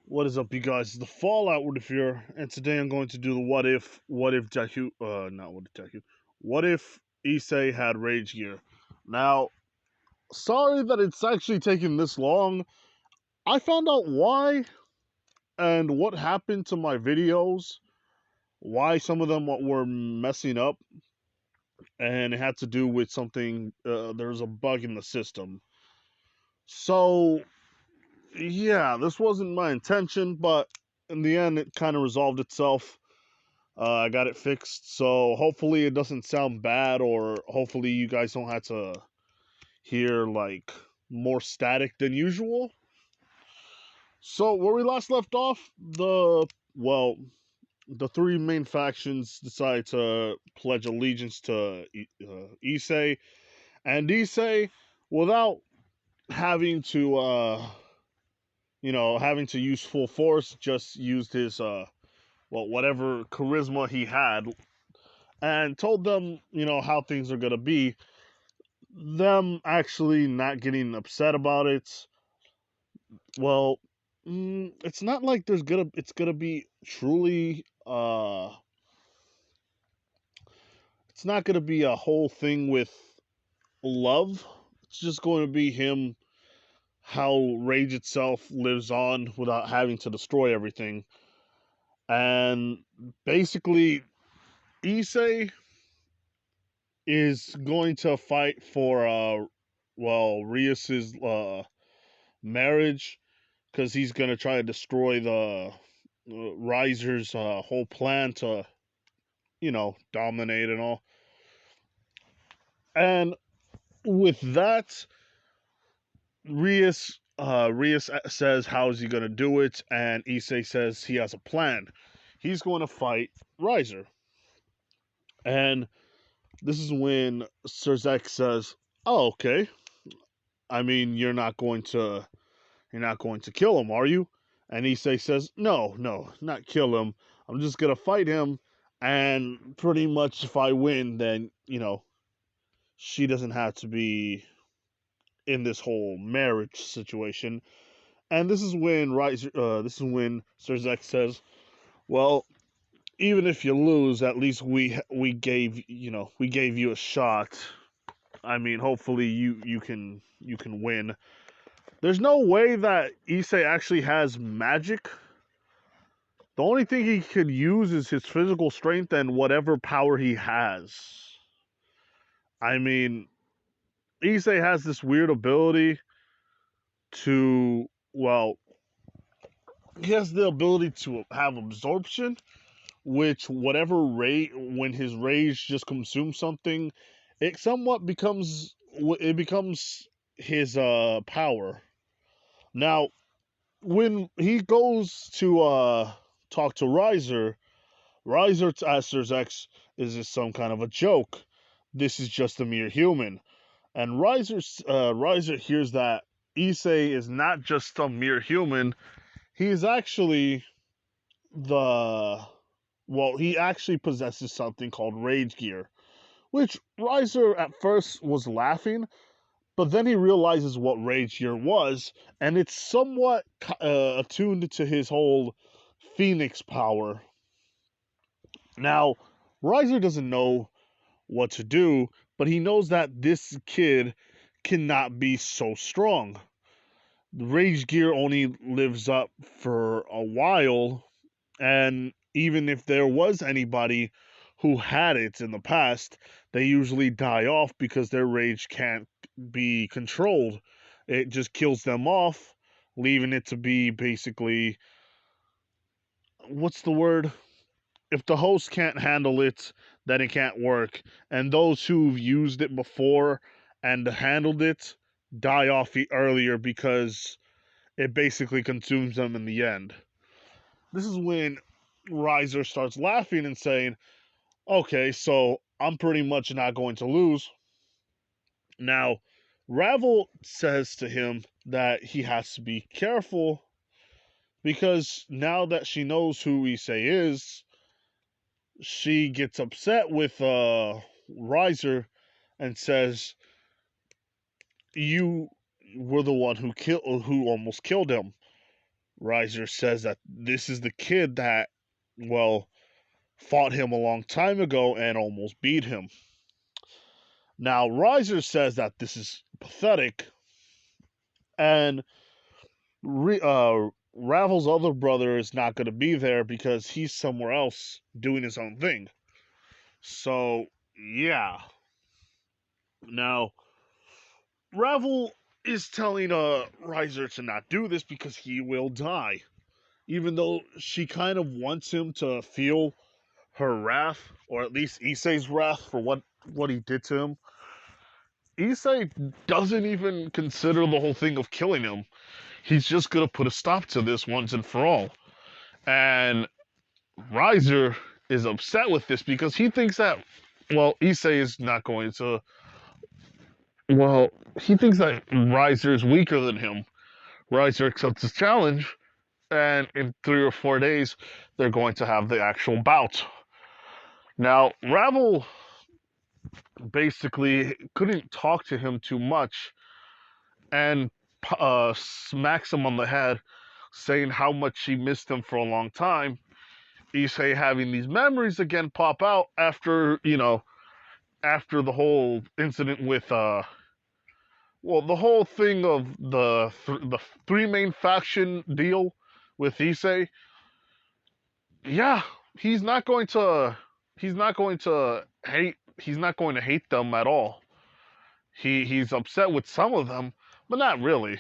What is up, you guys? It's the Fallout with here, and today I'm going to do the what if Jakku, not what if Jakku, what if Issei had Rage Gear. Now, sorry that it's actually taken this long. I found out why and what happened to my videos, why some of them were messing up, and it had to do with something. There's a bug in the system. So, yeah, this wasn't my intention, but in the end, it kind of resolved itself. I got it fixed, so hopefully it doesn't sound bad, or hopefully you guys don't have to hear like more static than usual. So where we last left off, the three main factions decide to pledge allegiance to Issei, and Issei, without having to having to use full force, just used his whatever charisma he had and told them, how things are going to be. Them actually not getting upset about it. Well, it's not like it's gonna be truly it's not gonna be a whole thing with love. It's just going to be him how rage itself lives on without having to destroy everything. And basically Issei is going to fight for Rias's marriage, because he's gonna try to destroy the Riser's whole plan to dominate and all. And with that, Rias says how is he gonna do it, and Issei says he has a plan. He's going to fight Riser, and this is when Serzek says, "Oh, okay. I mean, you're not going to kill him, are you?" And Issei says, "No, no, not kill him. I'm just gonna fight him, and pretty much if I win, then she doesn't have to be in this whole marriage situation." And this is when Serzek says, "Well, even if you lose, at least we gave you a shot. I mean, hopefully you can win." There's no way that Issei actually has magic. The only thing he could use is his physical strength and whatever power he has. I mean, Issei has this weird ability to, well, he has the ability to have absorption, which when his rage just consumes something, it becomes his power. Now, when he goes to talk to Riser asks X, "Is this some kind of a joke? This is just a mere human." And Riser hears that Issei is not just a mere human. He's actually the he actually possesses something called Rage Gear, which Riser at first was laughing, but then he realizes what Rage Gear was, and it's somewhat attuned to his whole Phoenix power. Now, Riser doesn't know what to do, but he knows that this kid cannot be so strong. The Rage Gear only lives up for a while, and even if there was anybody who had it in the past, they usually die off because their rage can't be controlled. It just kills them off, leaving it to be basically, what's the word? If the host can't handle it, then it can't work. And those who've used it before and handled it die off earlier because it basically consumes them in the end. This is when Riser starts laughing and saying, "Okay, so I'm pretty much not going to lose." Now, Ravel says to him that he has to be careful because now that she knows who Issei is, she gets upset with Riser and says, "You were the one who almost killed him." Riser says that this is the kid that, well, fought him a long time ago and almost beat him. Now, Riser says that this is pathetic, and Ravel's other brother is not going to be there because he's somewhere else doing his own thing. So, yeah. Now, Ravel is telling Riser to not do this because he will die. Even though she kind of wants him to feel her wrath, or at least Issei's wrath for what he did to him. Issei doesn't even consider the whole thing of killing him. He's just gonna put a stop to this once and for all. And Riser is upset with this because he thinks that, well, Issei is not going to. Well, he thinks that Riser is weaker than him. Riser accepts his challenge, and in 3 or 4 days, they're going to have the actual bout. Now, Ravel basically couldn't talk to him too much and smacks him on the head, saying how much she missed him for a long time. Issei having these memories again pop out after, after the whole incident with, the whole thing of the three main faction deal with Issei. Yeah, he's not going to hate them at all. He's upset with some of them, but not really.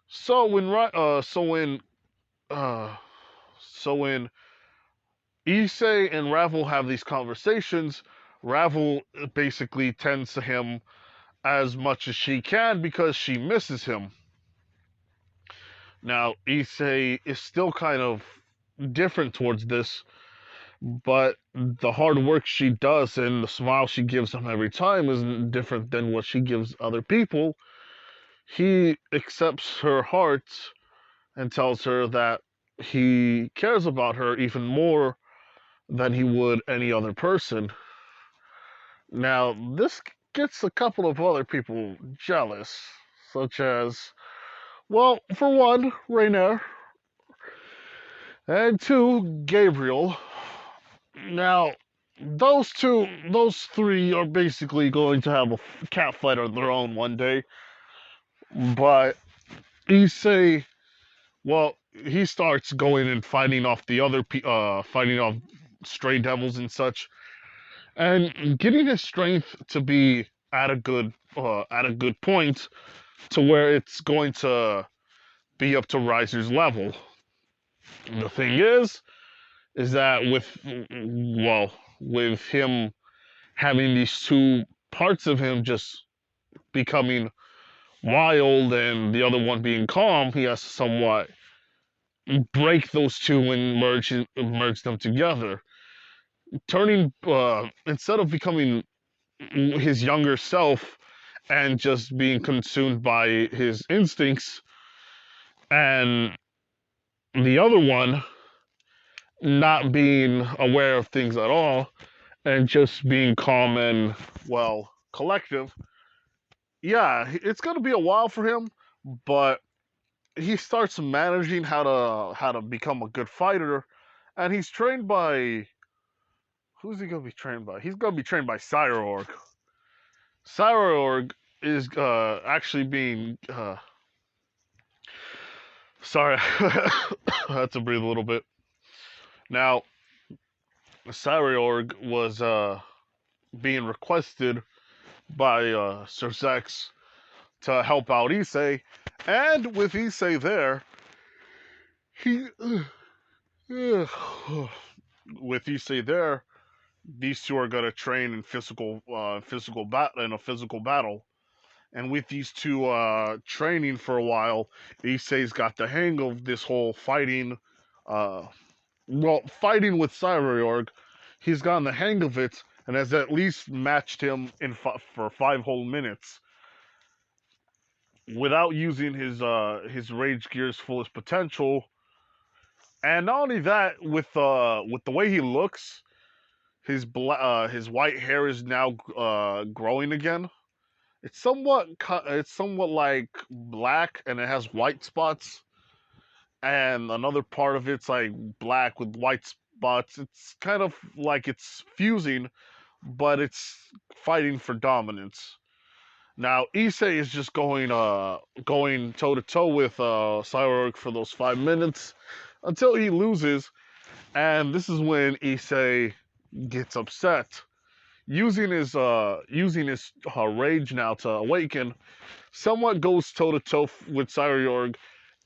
So when Issei and Ravel have these conversations, Ravel basically tends to him as much as she can because she misses him. Now, Issei is still kind of different towards this, but the hard work she does and the smile she gives him every time is different than what she gives other people. He accepts her heart and tells her that he cares about her even more than he would any other person. Now, this gets a couple of other people jealous, such as, well, for one, Rainier, and two, Gabriel. Now, those three are basically going to have a cat fight of their own one day. But Issei, well, he starts going and fighting off fighting off stray devils and such, and getting his strength to be at a good point to where it's going to be up to Riser's level. The thing is that with him having these two parts of him just becoming wild and the other one being calm, he has to somewhat break those two and merge them together. Turning instead of becoming his younger self and just being consumed by his instincts, and the other one not being aware of things at all and just being calm and, well, collective. Yeah, it's going to be a while for him, but he starts managing how to become a good fighter, and he's trained by, who's he going to be trained by? He's going to be trained by Cyreorg. Cyreorg is actually being sorry, I had to breathe a little bit. Now, Cyreorg was being requested by Sir Zex to help out Issei, and with Issei there, he with Issei there, these two are gonna train in a physical battle. And with these two training for a while, Issei's got the hang of this whole fighting. Fighting with Cyreorg, he's gotten the hang of it and has at least matched him for 5 whole minutes without using his rage gear's fullest potential. And not only that, with the way he looks, his white hair is now growing again. It's somewhat like black and it has white spots. and another part of it's like black with white spots. It's kind of like it's fusing, but it's fighting for dominance. Now Issei is just going toe to toe with Cyborg for those 5 minutes until he loses, and this is when Issei gets upset, using his rage now to awaken. Somewhat goes toe to toe with Cyborg,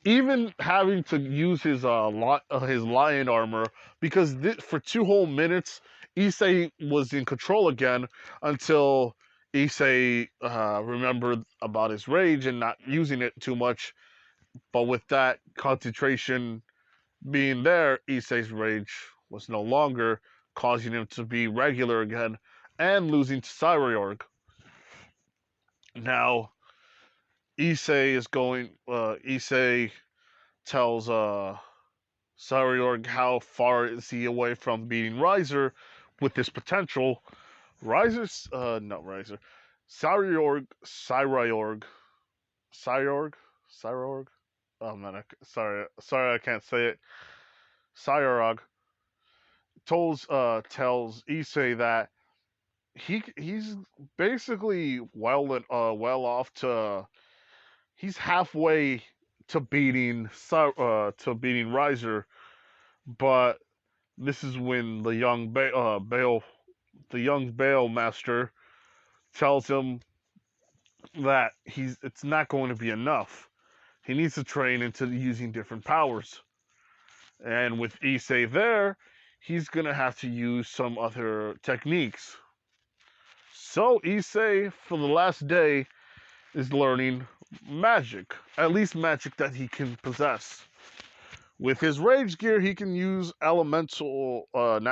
even having to use his lion armor because for 2 whole minutes Issei was in control again until Issei remembered about his rage and not using it too much. But with that concentration being there, Issei's rage was no longer, causing him to be regular again and losing to Cyborg. Now Issei tells Cyborg how far is he away from beating Riser with this potential. Not Riser. Cyborg. Oh man, sorry, I can't say it. Cyborg tells Issei that he's basically well off to he's halfway to beating Riser, but this is when the young Bale master tells him that it's not going to be enough. He needs to train into using different powers. And with Issei there, he's gonna have to use some other techniques. So Issei, for the last day, is learning magic. At least magic that he can possess. With his rage gear, he can use not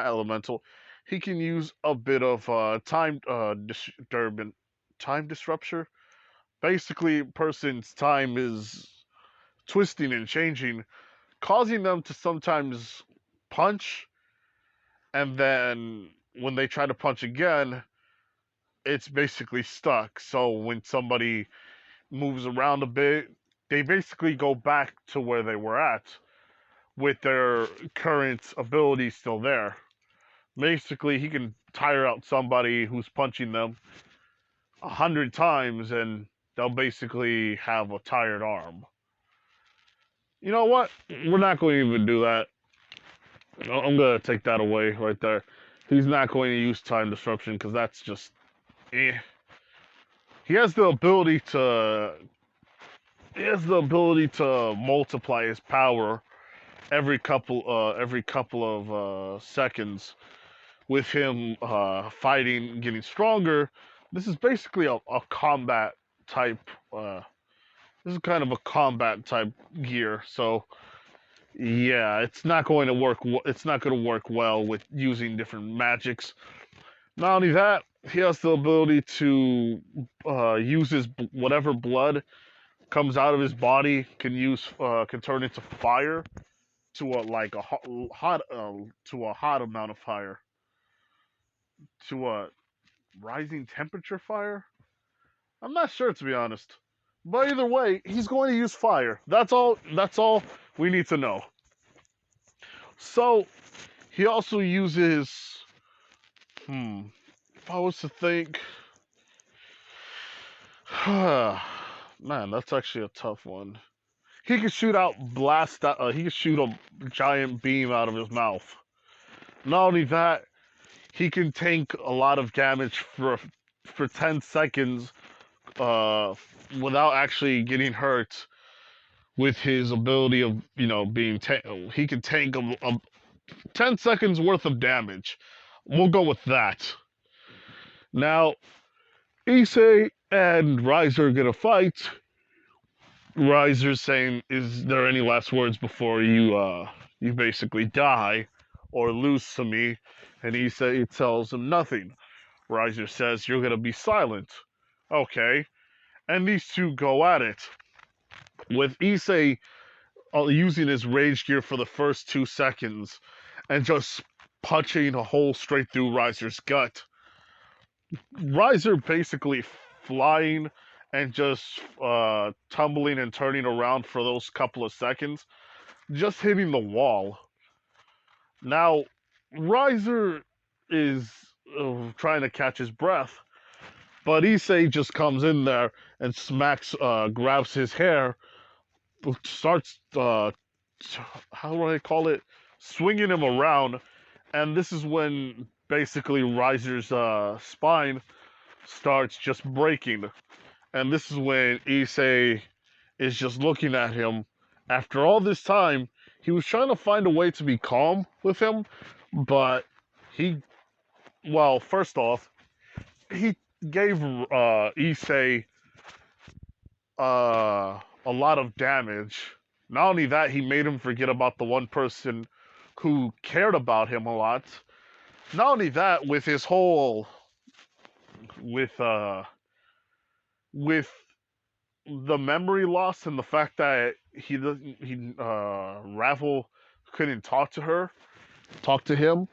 elemental. He can use a bit of time disruption. Basically, person's time is twisting and changing, causing them to sometimes punch, and then when they try to punch again, it's basically stuck. So when somebody moves around a bit, they basically go back to where they were at with their current ability still there. Basically, he can tire out somebody who's punching them 100 times and they'll basically have a tired arm. You know what? We're not going to even do that. I'm going to take that away right there. He's not going to use time disruption because that's just eh. He has the ability to multiply his power every couple of seconds. With him fighting, getting stronger, this is basically a combat type. This is kind of a combat type gear. So yeah, it's not going to work. It's not going to work well with using different magics. Not only that, he has the ability to use his whatever blood comes out of his body can turn into fire to a hot amount of fire, to a rising temperature fire. I'm not sure, to be honest. But either way, he's going to use fire. That's all. That's all we need to know. So he also uses. If I was to think, man, that's actually a tough one. He can shoot out blast. He can shoot a giant beam out of his mouth. Not only that, he can tank a lot of damage for 10 seconds without actually getting hurt with his ability of being he can tank a 10 seconds worth of damage. We'll go with that. Now Issei and Riser are gonna fight. Riser's saying, is there any last words before you basically die or lose to me? And Issei tells him nothing. Riser says, you're gonna be silent. Okay. And these two go at it. With Issei using his rage gear for the first 2 seconds and just punching a hole straight through Riser's gut. Riser basically flying and just tumbling and turning around for those couple of seconds. just hitting the wall. Now, Riser is trying to catch his breath, but Issei just comes in there and grabs his hair, starts, how do I call it, swinging him around, and this is when basically Riser's spine starts just breaking, and this is when Issei is just looking at him. After all this time, he was trying to find a way to be calm with him, but he, well, first off, he gave Issei a lot of damage. Not only that, he made him forget about the one person who cared about him a lot. Not only that, with his whole with with the memory loss and the fact that Ravel couldn't talk to him.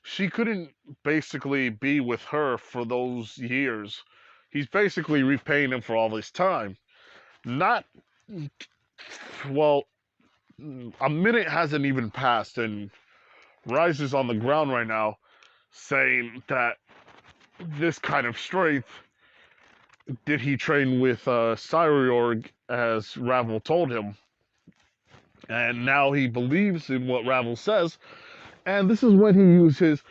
She couldn't basically be with her for those years. He's basically repaying him for all this time. Not well, a minute hasn't even passed, and Rise is on the ground right now, saying that this kind of strength did he train with Cyriorg as Ravel told him. And now he believes in what Ravel says, and this is when he uses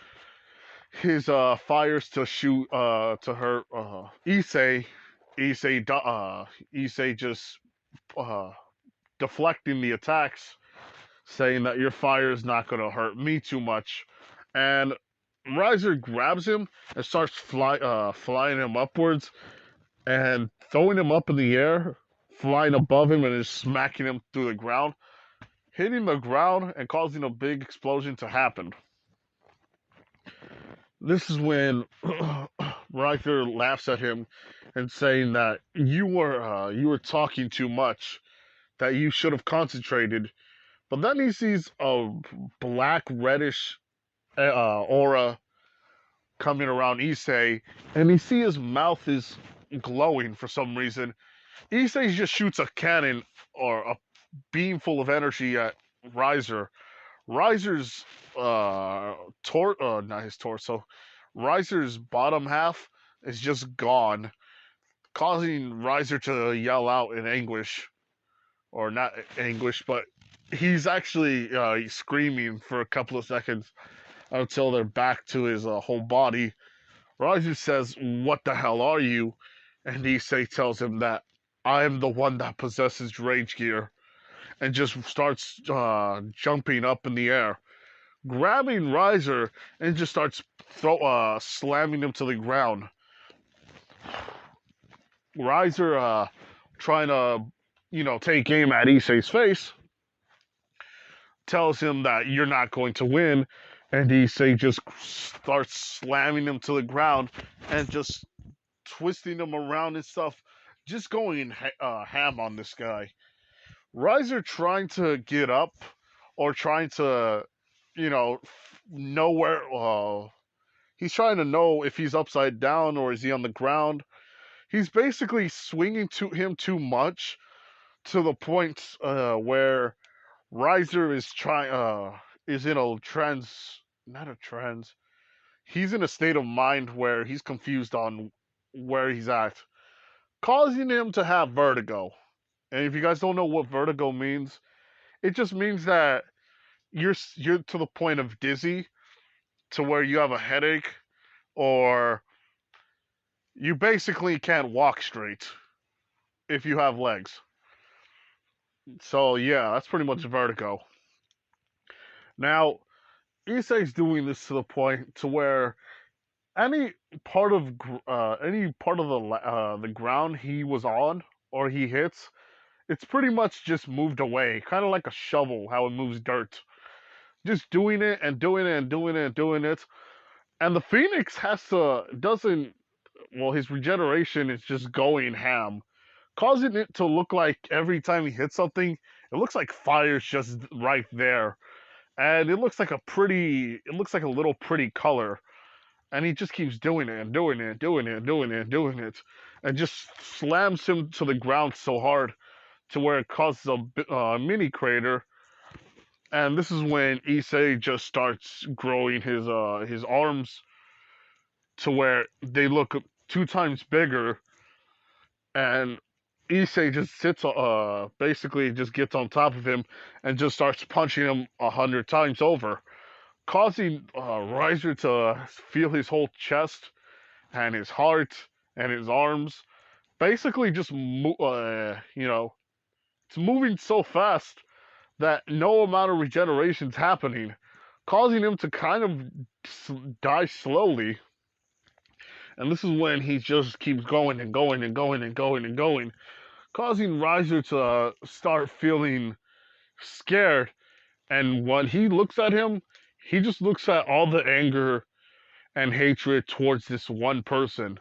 his fires to shoot to hurt Issei. Issei just uh, deflecting the attacks, saying that your fire is not going to hurt me too much. And Riser grabs him and starts flying him upwards and throwing him up in the air, flying above him and just smacking him through the ground, hitting the ground and causing a big explosion to happen. This is when Riker laughs at him and saying that you were talking too much, that you should have concentrated. But then he sees a black reddish aura coming around Issei, and he sees his mouth is glowing for some reason. Issei just shoots a cannon or a beam full of energy at Riser. Riser's not his torso. Riser's bottom half is just gone, causing Riser to yell out in anguish, or not anguish, but he's actually screaming for a couple of seconds until they're back to his whole body. Riser says, "What the hell are you?" And Issei tells him that I am the one that possesses rage gear, and just starts jumping up in the air, grabbing Riser, and just starts slamming him to the ground. Riser trying to, take aim at Issei's face, tells him that you're not going to win, and Issei just starts slamming him to the ground and just twisting him around and stuff, just going ham on this guy. Riser trying to get up or trying to, know where. He's trying to know if he's upside down or is he on the ground. He's basically swinging to him too much to the point where Riser is in a not a trance. He's in a state of mind where he's confused on where he's at, causing him to have vertigo. And if you guys don't know what vertigo means, it just means that you're to the point of dizzy, to where you have a headache, or you basically can't walk straight if you have legs. So yeah, that's pretty much vertigo. Now, Issei's doing this to the point to where any any part of the ground he was on or he hits, it's pretty much just moved away, kind of like a shovel, how it moves dirt. Just doing it and doing it and doing it and doing it. And the Phoenix doesn't, well, his regeneration is just going ham, causing it to look like every time he hits something, it looks like fire's just right there. And it looks like a little pretty color. And he just keeps doing it and doing it and doing it and doing it and doing it. And just slams him to the ground so hard to where it causes a mini crater, And this is when Issei just starts growing his arms to where they look 2 times bigger, and Issei just sits basically just gets on top of him and just starts punching him 100 times over, causing Riser to feel his whole chest and his heart and his arms basically just it's moving so fast that no amount of regeneration's happening, causing him to kind of die slowly. And this is when he just keeps going and going and going and going and going, causing Riser to start feeling scared. And when he looks at him, he just looks at all the anger and hatred towards this one person.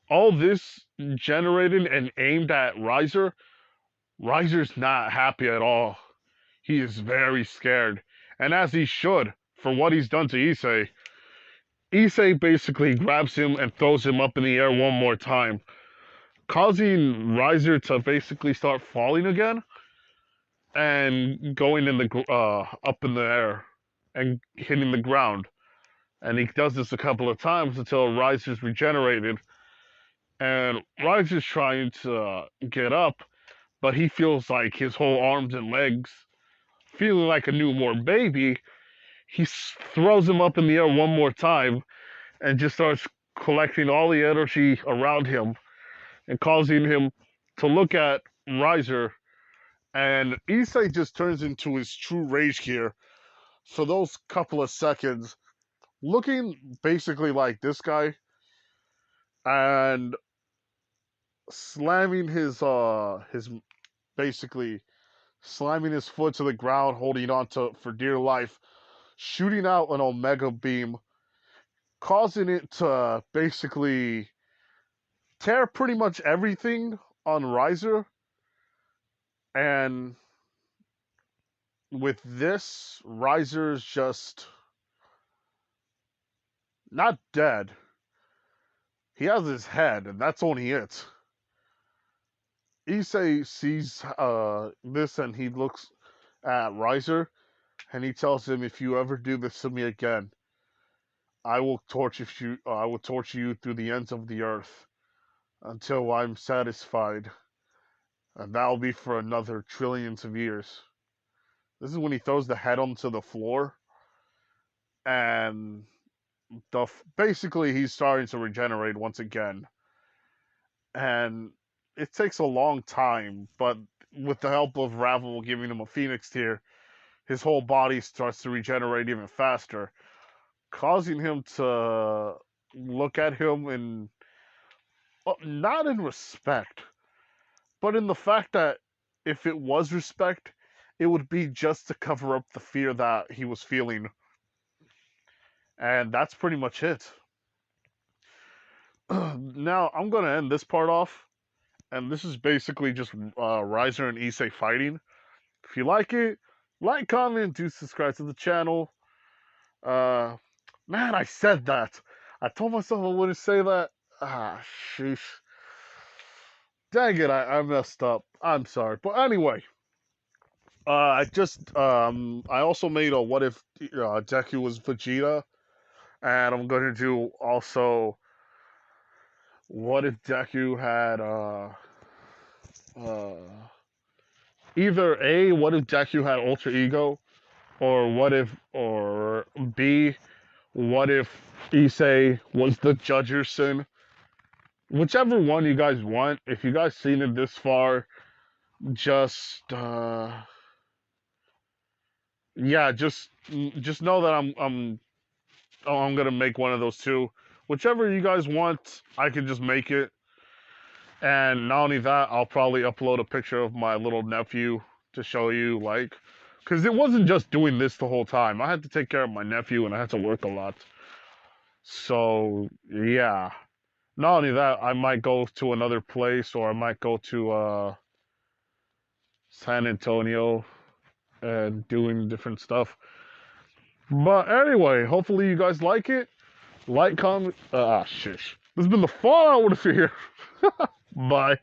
All this generated and aimed at Riser. Riser's not happy at all. He is very scared. And as he should, for what he's done to Issei. Issei basically grabs him and throws him up in the air one more time, causing Riser to basically start falling again and going in the up in the air and hitting the ground. And he does this a couple of times until Riser's regenerated. And Riser's trying to get up, but he feels like his whole arms and legs, feeling like a newborn baby. He throws him up in the air one more time and just starts collecting all the energy around him and causing him to look at Riser. And Issei just turns into his true rage here for those couple of seconds, looking basically like this guy and slamming his basically slamming his foot to the ground, holding on to for dear life, shooting out an Omega beam, causing it to basically tear pretty much everything on Riser. And with this, Riser's just not dead. He has his head, and that's only it. Issei sees this, and he looks at Riser, and he tells him, "If you ever do this to me again, I will torture you. I will torture you through the ends of the earth until I'm satisfied, and that'll be for another trillions of years." This is when he throws the head onto the floor, and basically he's starting to regenerate once again. And it takes a long time, but with the help of Ravel giving him a Phoenix tear, his whole body starts to regenerate even faster, causing him to look at him in not in respect, but in the fact that if it was respect, it would be just to cover up the fear that he was feeling. And that's pretty much it. Now, I'm going to end this part off, and this is basically just Riser and Issei fighting. If you like it, like, comment, do subscribe to the channel. Man, I said that. I told myself I wouldn't say that. Sheesh. Dang it, I messed up. I'm sorry. But anyway, I also made a what if Deku was Vegeta, and I'm going to do also what if Deku had either A, what if Deku had alter ego, or B, what if Issei was the Judgerson? Whichever one you guys want. If you guys seen it this far, just yeah, just know that I'm gonna make one of those two. Whichever you guys want, I can just make it. And not only that, I'll probably upload a picture of my little nephew to show you, like, because it wasn't just doing this the whole time. I had to take care of my nephew, and I had to work a lot. So yeah. Not only that, I might go to another place, or I might go to San Antonio and doing different stuff. But anyway, hopefully you guys like it. Like, comment. Shish. This has been the Fallout with here. Bye.